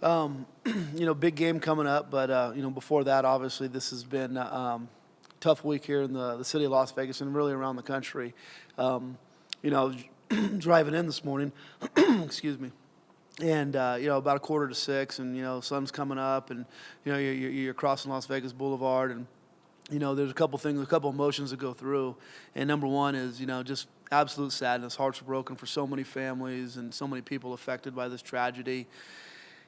Big game coming up, but before that, obviously, this has been tough week here in the city of Las Vegas and really around the country. I was driving in this morning, excuse me, and about 5:45, and sun's coming up, and you're crossing Las Vegas Boulevard, and there's a couple things, a couple emotions that go through, and number one is just absolute sadness. Hearts are broken for so many families and so many people affected by this tragedy.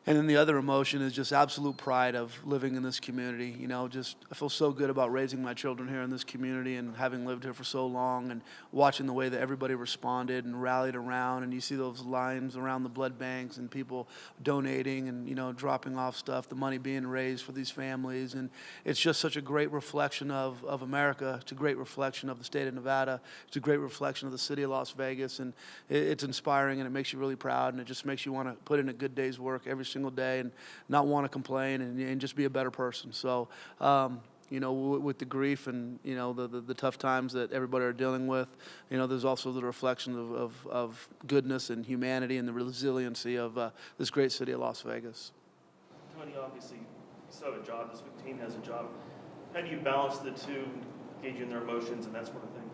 And then the other emotion is just absolute pride of living in this community. I feel so good about raising my children here in this community and having lived here for so long and watching the way that everybody responded and rallied around. And you see those lines around the blood banks and people donating and, dropping off stuff, the money being raised for these families. And it's just such a great reflection of America. It's a great reflection of the state of Nevada. It's a great reflection of the city of Las Vegas. And it's inspiring, and it makes you really proud, and it just makes you want to put in a good day's work every single day and not want to complain and just be a better person. So, with the grief and, the tough times that everybody are dealing with, there's also the reflection of goodness and humanity and the resiliency of this great city of Las Vegas. Tony, obviously, you still have a job. This team has a job. How do you balance the two, gauging their emotions and that sort of thing?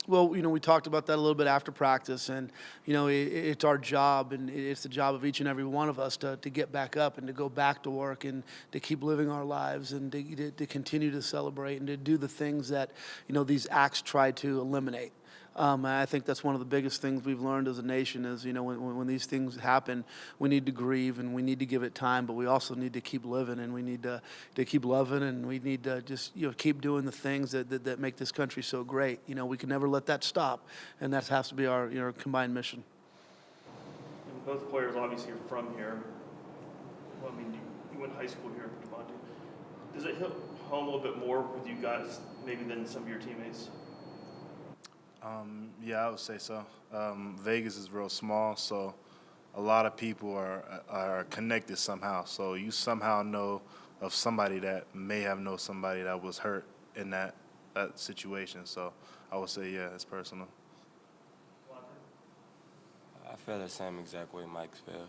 Well, we talked about that a little bit after practice, and, it's our job, and it's the job of each and every one of us to get back up and to go back to work and to keep living our lives and to continue to celebrate and to do the things that, these acts try to eliminate. And I think that's one of the biggest things we've learned as a nation is, when these things happen, we need to grieve and we need to give it time, but we also need to keep living and we need to keep loving and we need to just, keep doing the things that make this country so great. We can never let that stop, and that has to be our combined mission. And both players obviously are from here. Well, you went to high school here in Devonte. Does it hit home a little bit more with you guys maybe than some of your teammates? Yeah, I would say so. Vegas is real small, so a lot of people are connected somehow. So you somehow know of somebody that may have known somebody that was hurt in that situation. So I would say, yeah, it's personal. I feel the same exact way Mike's feel. Did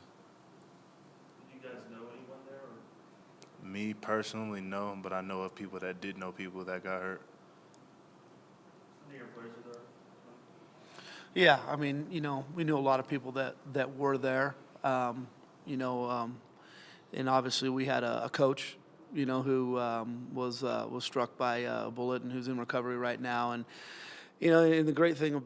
you guys know anyone there? Or? Me personally, no, but I know of people that did know people that got hurt. Any of your players are there? Yeah, we knew a lot of people that were there, and obviously we had a coach, who was struck by a bullet and who's in recovery right now. And and the great thing,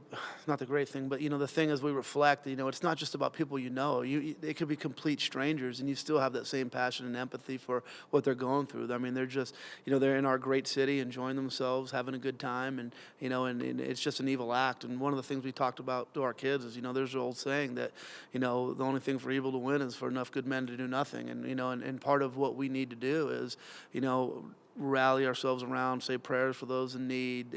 not the great thing, but the thing is we reflect. It's not just about people it could be complete strangers, and you still have that same passion and empathy for what they're going through. They're just they're in our great city, enjoying themselves, having a good time, and and it's just an evil act. And one of the things we talked about to our kids is there's an old saying that the only thing for evil to win is for enough good men to do nothing. And and part of what we need to do is rally ourselves around, say prayers for those in need,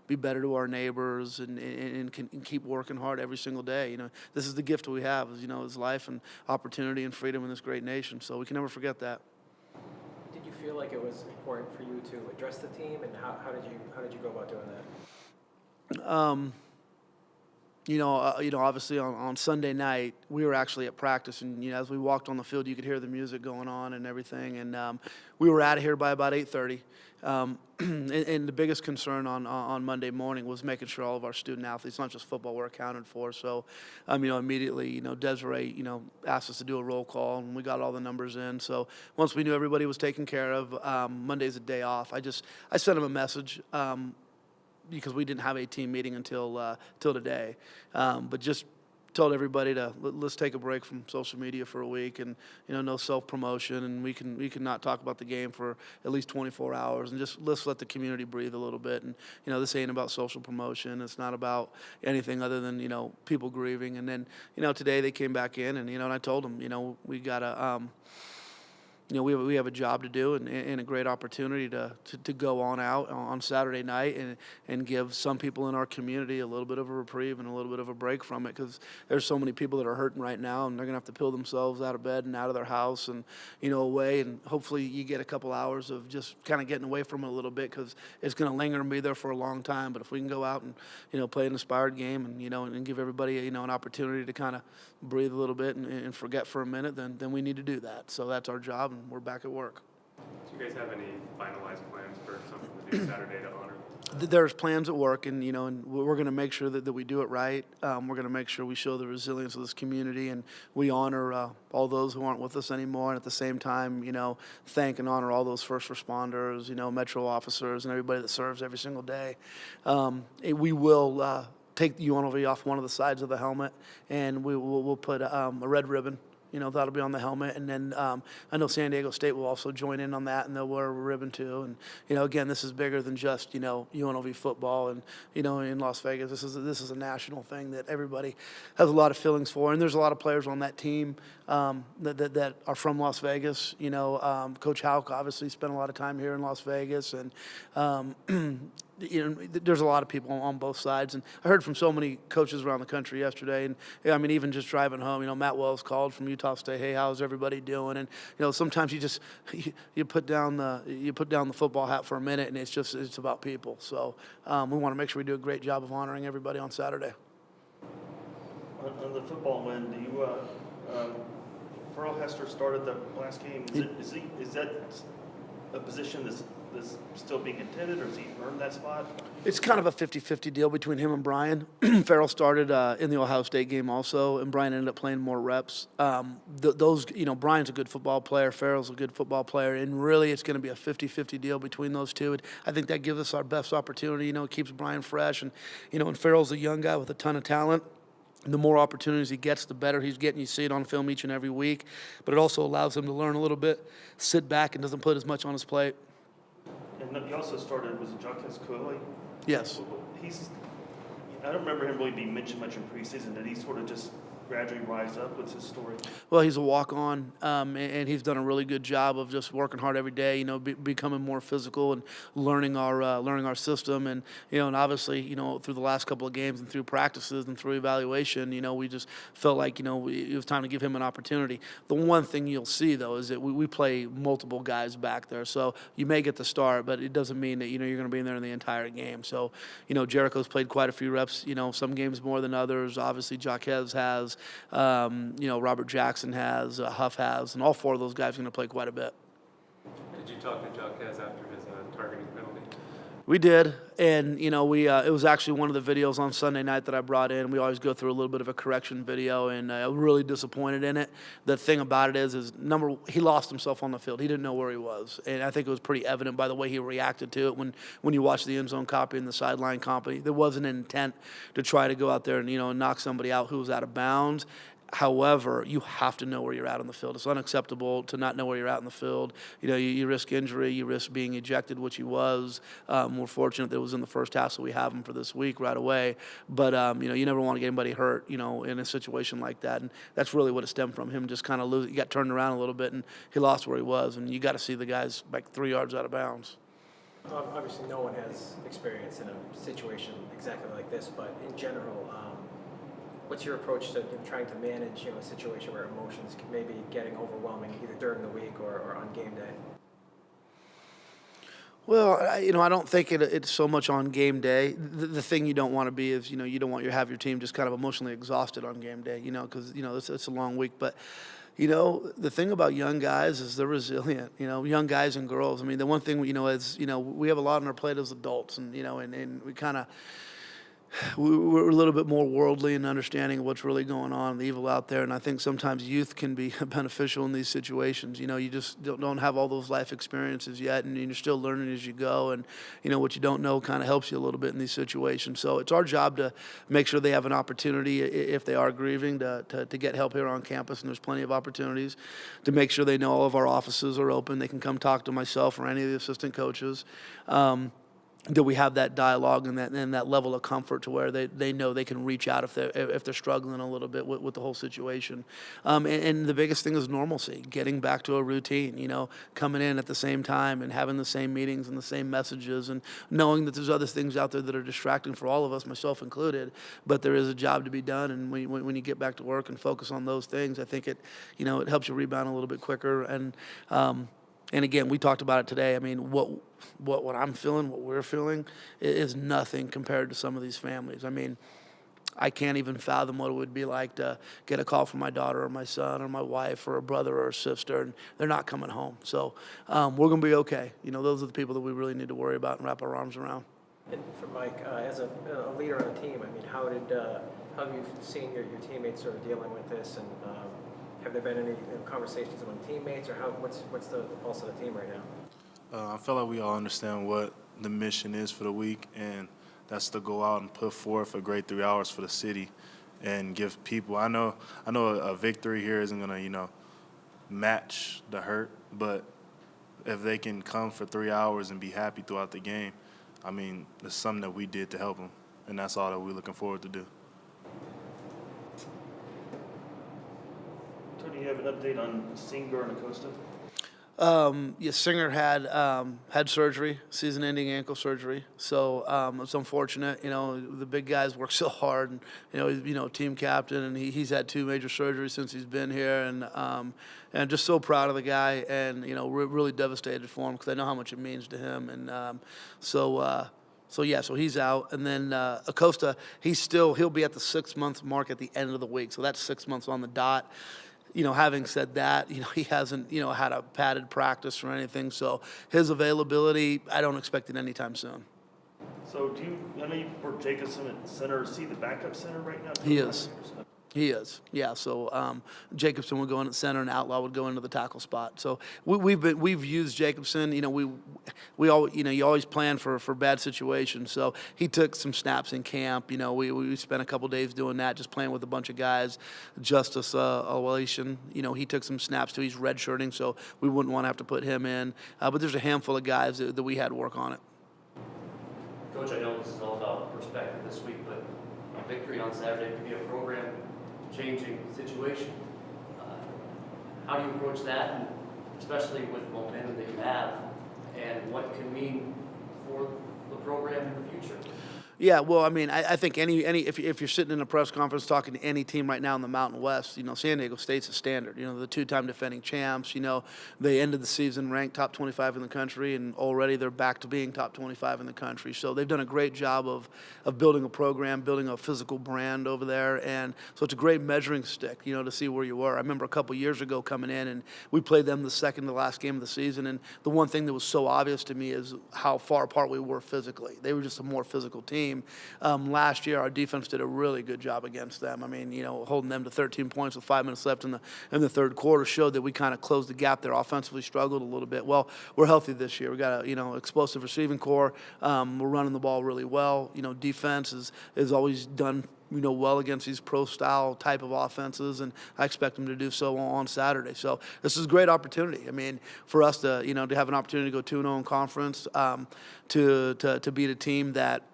be better to our neighbors and keep working hard every single day. This is the gift we have is life and opportunity and freedom in this great nation. So we can never forget that. Did you feel like it was important for you to address the team, and how did you go about doing that? Obviously on Sunday night, we were actually at practice, and, as we walked on the field, you could hear the music going on and everything, and we were out of here by about 8:30, and the biggest concern on Monday morning was making sure all of our student athletes, not just football, were accounted for. So, immediately, Desiree, asked us to do a roll call, and we got all the numbers in. So once we knew everybody was taken care of, Monday's a day off. I sent him a message, because we didn't have a team meeting until today, but just told everybody to let's take a break from social media for a week, and no self-promotion, and we can not talk about the game for at least 24 hours, and just let's let the community breathe a little bit. And this ain't about social promotion. It's not about anything other than people grieving. And then today they came back in, and and I told them we gotta we have a job to do and a great opportunity to go on out on Saturday night and give some people in our community a little bit of a reprieve and a little bit of a break from it, because there's so many people that are hurting right now, and they're going to have to pull themselves out of bed and out of their house and, away. And hopefully you get a couple hours of just kind of getting away from it a little bit, because it's going to linger and be there for a long time. But if we can go out and, play an inspired game and, and give everybody, an opportunity to kind of breathe a little bit and forget for a minute, then we need to do that. So that's our job, and we're back at work. Do you guys have any finalized plans for something to do Saturday to honor? There's plans at work, and and we're going to make sure that we do it right. We're going to make sure we show the resilience of this community, and we honor all those who aren't with us anymore, and at the same time, thank and honor all those first responders, Metro officers, and everybody that serves every single day. We will take the UNLV off one of the sides of the helmet, and we'll put a red ribbon. That'll be on the helmet. And then I know San Diego State will also join in on that, and they'll wear a ribbon too. And, again, this is bigger than just, UNLV football. And, in Las Vegas, this is a national thing that everybody has a lot of feelings for. And there's a lot of players on that team that are from Las Vegas. Coach Houck obviously spent a lot of time here in Las Vegas. And, there's a lot of people on both sides. And I heard from so many coaches around the country yesterday. And, even just driving home, Matt Wells called from Utah State, hey, how's everybody doing? And, sometimes you put down the football hat for a minute, and it's about people. So we want to make sure we do a great job of honoring everybody on Saturday. On the football win, do you, Farrell Hester started the last game. Is that a position that's still being contended, or has he earned that spot? It's kind of a 50-50 deal between him and Brian. Farrell started in the Ohio State game also, and Brian ended up playing more reps. Brian's a good football player, Farrell's a good football player, and really it's going to be a 50-50 deal between those two. And I think that gives us our best opportunity. It keeps Brian fresh, and and Farrell's a young guy with a ton of talent. The more opportunities he gets, the better he's getting. You see it on film each and every week, but it also allows him to learn a little bit, sit back, and doesn't put as much on his plate. And he also started, was it Jacques Cooley? Yes. I don't remember him really being mentioned much in preseason. Did he sort of just gradually rise up? What's his story? Well, he's a walk-on, and he's done a really good job of just working hard every day. Becoming more physical and learning our system, and and obviously, through the last couple of games and through practices and through evaluation, we just felt like it was time to give him an opportunity. The one thing you'll see though is that we play multiple guys back there, so you may get the start, but it doesn't mean that you're going to be in there in the entire game. So Jericho's played quite a few reps. Some games more than others. Obviously, Jaquez has. Robert Jackson has, Huff has, and all four of those guys are going to play quite a bit. Did you talk to Jaquez after his targeting penalty? We did, and it was actually one of the videos on Sunday night that I brought in. We always go through a little bit of a correction video, and I was really disappointed in it. The thing about it is he lost himself on the field. He didn't know where he was, and I think it was pretty evident by the way he reacted to it when you watch the end zone copy and the sideline copy. There wasn't an intent to try to go out there and knock somebody out who was out of bounds. However, you have to know where you're at on the field. It's unacceptable to not know where you're at in the field. You risk injury, you risk being ejected, which he was. We're fortunate that it was in the first half, so we have him for this week right away. But, you never want to get anybody hurt, in a situation like that. And that's really what it stemmed from, him just kind of he got turned around a little bit, and he lost where he was. And you got to see the guys like 3 yards out of bounds. Obviously, no one has experience in a situation exactly like this, but in general, what's your approach to trying to manage a situation where emotions can maybe getting overwhelming either during the week or on game day? Well, I don't think it's so much on game day. The thing you don't want to be is, you don't want to have your team just kind of emotionally exhausted on game day, because, it's a long week. But, the thing about young guys is they're resilient, young guys and girls. I mean, the one thing, is, we have a lot on our plate as adults, and, and we kind of, we're a little bit more worldly in understanding of what's really going on, the evil out there. And I think sometimes youth can be beneficial in these situations. You just don't have all those life experiences yet, and you're still learning as you go. And, what you don't know kind of helps you a little bit in these situations. So it's our job to make sure they have an opportunity, if they are grieving, to get help here on campus. And there's plenty of opportunities to make sure they know all of our offices are open. They can come talk to myself or any of the assistant coaches. that we have that dialogue and that level of comfort to where they know they can reach out if they're struggling a little bit with the whole situation. And the biggest thing is normalcy, getting back to a routine, coming in at the same time and having the same meetings and the same messages, and knowing that there's other things out there that are distracting for all of us, myself included, but there is a job to be done. And when you get back to work and focus on those things, I think it helps you rebound a little bit quicker. And again, we talked about it today. I mean, what I'm feeling, what we're feeling, is nothing compared to some of these families. I mean, I can't even fathom what it would be like to get a call from my daughter or my son or my wife or a brother or a sister, and they're not coming home. So we're going to be okay. Those are the people that we really need to worry about and wrap our arms around. And for Mike, as a leader on the team, I mean, how have you seen your teammates sort of dealing with this, and have there been any conversations among teammates, or what's the pulse of the team right now? I feel like we all understand what the mission is for the week, and that's to go out and put forth a great 3 hours for the city and give people. I know a victory here isn't gonna match the hurt, but if they can come for 3 hours and be happy throughout the game, I mean, it's something that we did to help them, and that's all that we're looking forward to do. Tony, you have an update on Singer and Acosta? Yes, Singer had surgery, season-ending ankle surgery. So it's unfortunate. The big guys work so hard, and team captain, and he's had 2 major surgeries since he's been here, and I'm just so proud of the guy, and really devastated for him because I know how much it means to him, and so he's out. And then Acosta, he'll be at the 6-month mark at the end of the week, so that's 6 months on the dot. Having said that, he hasn't, had a padded practice or anything. So his availability, I don't expect it anytime soon. So I know you work Jacobson at center. Is he the backup center right now? He is. He is, yeah. So Jacobson would go in at center, and Outlaw would go into the tackle spot. So we've used Jacobson. We all you always plan for bad situations. So he took some snaps in camp. We spent a couple days doing that, just playing with a bunch of guys. Justice Alwation, he took some snaps too. He's redshirting, so we wouldn't want to have to put him in. But there's a handful of guys that we had work on it. Coach, I know this is all about perspective this week, but a victory on Saturday could be a program-changing situation. How do you approach that, and especially with the momentum that you have, and what it can mean for the program in the future? Yeah, well, I mean, I think if you're sitting in a press conference talking to any team right now in the Mountain West, San Diego State's a standard. The 2-time defending champs. They ended the season ranked top 25 in the country, and already they're back to being top 25 in the country. So they've done a great job of building a program, building a physical brand over there, and so it's a great measuring stick, to see where you were. I remember a couple years ago coming in, and we played them the second to last game of the season, and the one thing that was so obvious to me is how far apart we were physically. They were just a more physical team. Last year, our defense did a really good job against them. I mean, holding them to 13 points with 5 minutes left in the third quarter showed that we kind of closed the gap there. Offensively struggled a little bit. Well, we're healthy this year. We got a explosive receiving core. We're running the ball really well. Defense is always done well against these pro-style type of offenses, and I expect them to do so on Saturday. So this is a great opportunity. I mean, for us to to have an opportunity to go 2-0 in conference, to beat a team that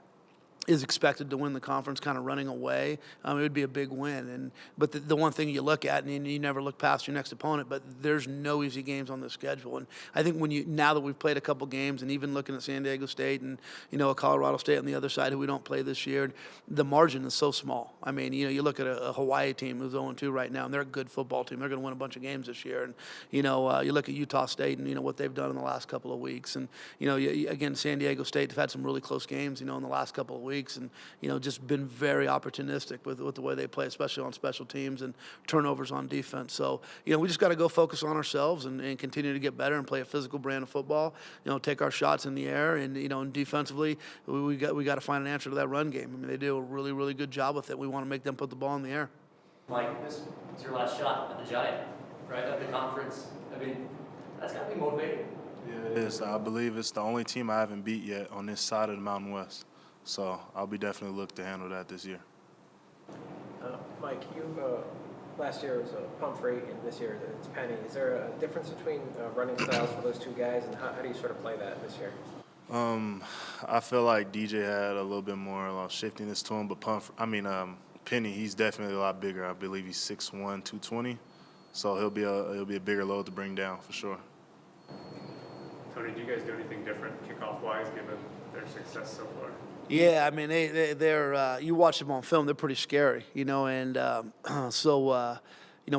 is expected to win the conference kind of running away, it would be a big win. But the one thing you look at, and you never look past your next opponent, but there's no easy games on the schedule. And I think now that we've played a couple games, and even looking at San Diego State and, a Colorado State on the other side who we don't play this year, the margin is so small. I mean, you look at a Hawaii team who's 0-2 right now, and they're a good football team. They're going to win a bunch of games this year. And, you look at Utah State and, what they've done in the last couple of weeks. And, again, San Diego State have had some really close games, in the last couple of weeks. And, just been very opportunistic with the way they play, especially on special teams and turnovers on defense. So, we just got to go focus on ourselves and continue to get better and play a physical brand of football, take our shots in the air. And, and defensively, we got to find an answer to that run game. I mean, they do a really, really good job with it. We want to make them put the ball in the air. Mike, this is your last shot at the Giant, right, at the conference. I mean, that's got to be motivating. Yeah, it is. I believe it's the only team I haven't beat yet on this side of the Mountain West. So I'll be definitely look to handle that this year. Mike, last year was Pumphrey, and this year it's Penny. Is there a difference between running styles for those two guys, and how do you sort of play that this year? I feel like DJ had a little bit more shiftiness to him, but Penny, he's definitely a lot bigger. I believe he's 6'1", 220, so he'll be a bigger load to bring down for sure. Tony, do you guys do anything different kickoff-wise given their success so far? Yeah, I mean, they're you watch them on film, they're pretty scary, and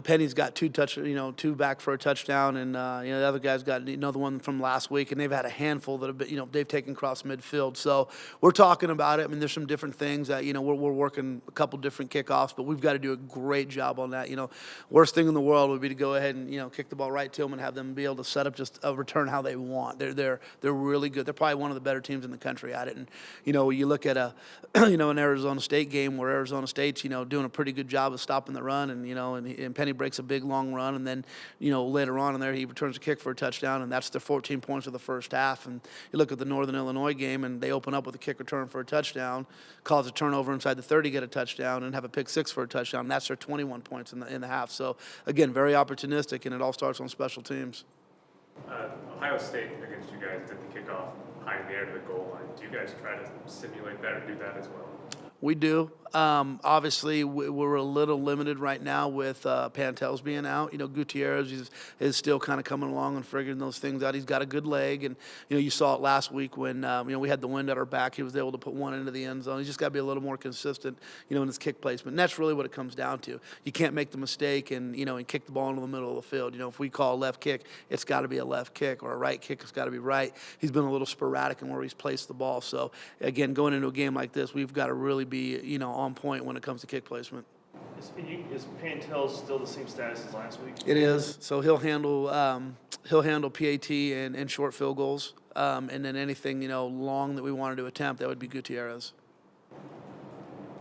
Penny's got two back for a touchdown, and the other guy's got another one from last week, and they've had a handful that have been, they've taken across midfield. So we're talking about it. I mean, there's some different things that we're working a couple different kickoffs, but we've got to do a great job on that. Worst thing in the world would be to go ahead and kick the ball right to them and have them be able to set up just a return how they want. They're really good. They're probably one of the better teams in the country at it. And you look at an Arizona State game where Arizona State's doing a pretty good job of stopping the run, and Penny breaks a big long run, and then later on in there he returns a kick for a touchdown, and that's the 14 points of the first half. And you look at the Northern Illinois game, and they open up with a kick return for a touchdown, cause a turnover inside the 30, get a touchdown, and have a pick six for a touchdown. That's their 21 points in the half. So again, very opportunistic, and it all starts on special teams. Ohio State against you guys did the kickoff high in the air to the goal line. Do you guys try to simulate that or do that as well? We do. Obviously, we're a little limited right now with Pantel's being out. Gutierrez is still kind of coming along and figuring those things out. He's got a good leg, and you saw it last week when we had the wind at our back. He was able to put one into the end zone. He's just got to be a little more consistent, in his kick placement. And that's really what it comes down to. You can't make the mistake and kick the ball into the middle of the field. If we call a left kick, it's got to be a left kick, or a right kick, it's got to be right. He's been a little sporadic in where he's placed the ball. So again, going into a game like this, we've got to really be on point when it comes to kick placement. Is Pantel still the same status as last week? It is. So he'll handle PAT and short field goals, and then anything long that we wanted to attempt, that would be Gutierrez.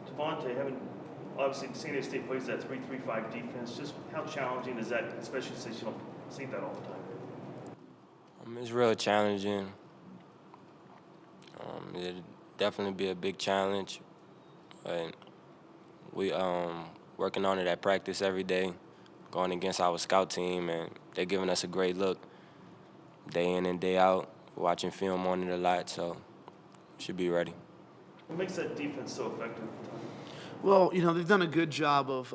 Devonte, obviously San Diego State plays that 3-3-5 defense. Just how challenging is that, especially since you don't see that all the time? It's real challenging. It'd definitely be a big challenge. But we working on it at practice every day, going against our scout team, and they're giving us a great look day in and day out, watching film on it a lot, so should be ready. What makes that defense so effective? Well, they've done a good job of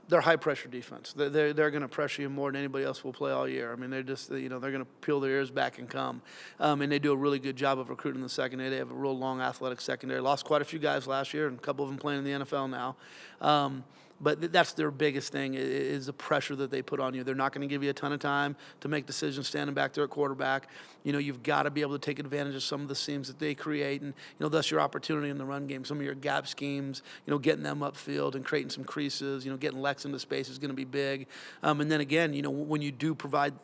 their high-pressure defense. They're going to pressure you more than anybody else will play all year. I mean, they're just, they're going to peel their ears back and come. And they do a really good job of recruiting the secondary. They have a real long athletic secondary. Lost quite a few guys last year, and a couple of them playing in the NFL now. But that's their biggest thing is the pressure that they put on you. They're not going to give you a ton of time to make decisions standing back there at quarterback. You've got to be able to take advantage of some of the seams that they create, and thus your opportunity in the run game. Some of your gap schemes, getting them upfield and creating some creases. Getting Lex into space is going to be big. And then again, when you do provide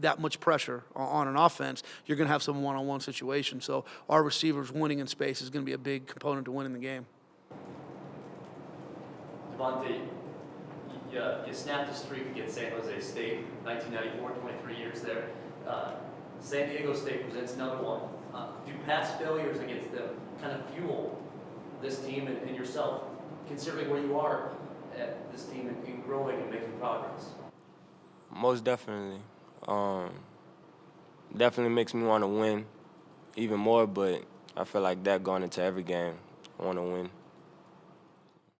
that much pressure on an offense, you're going to have some one-on-one situations. So our receivers winning in space is going to be a big component to winning the game. Devonte, you snapped a streak against San Jose State, 1994, 23 years there. San Diego State presents another one. Do past failures against them kind of fuel this team and yourself, considering where you are at this team and growing and making progress? Most definitely. Definitely makes me want to win even more, but I feel like that going into every game, I want to win.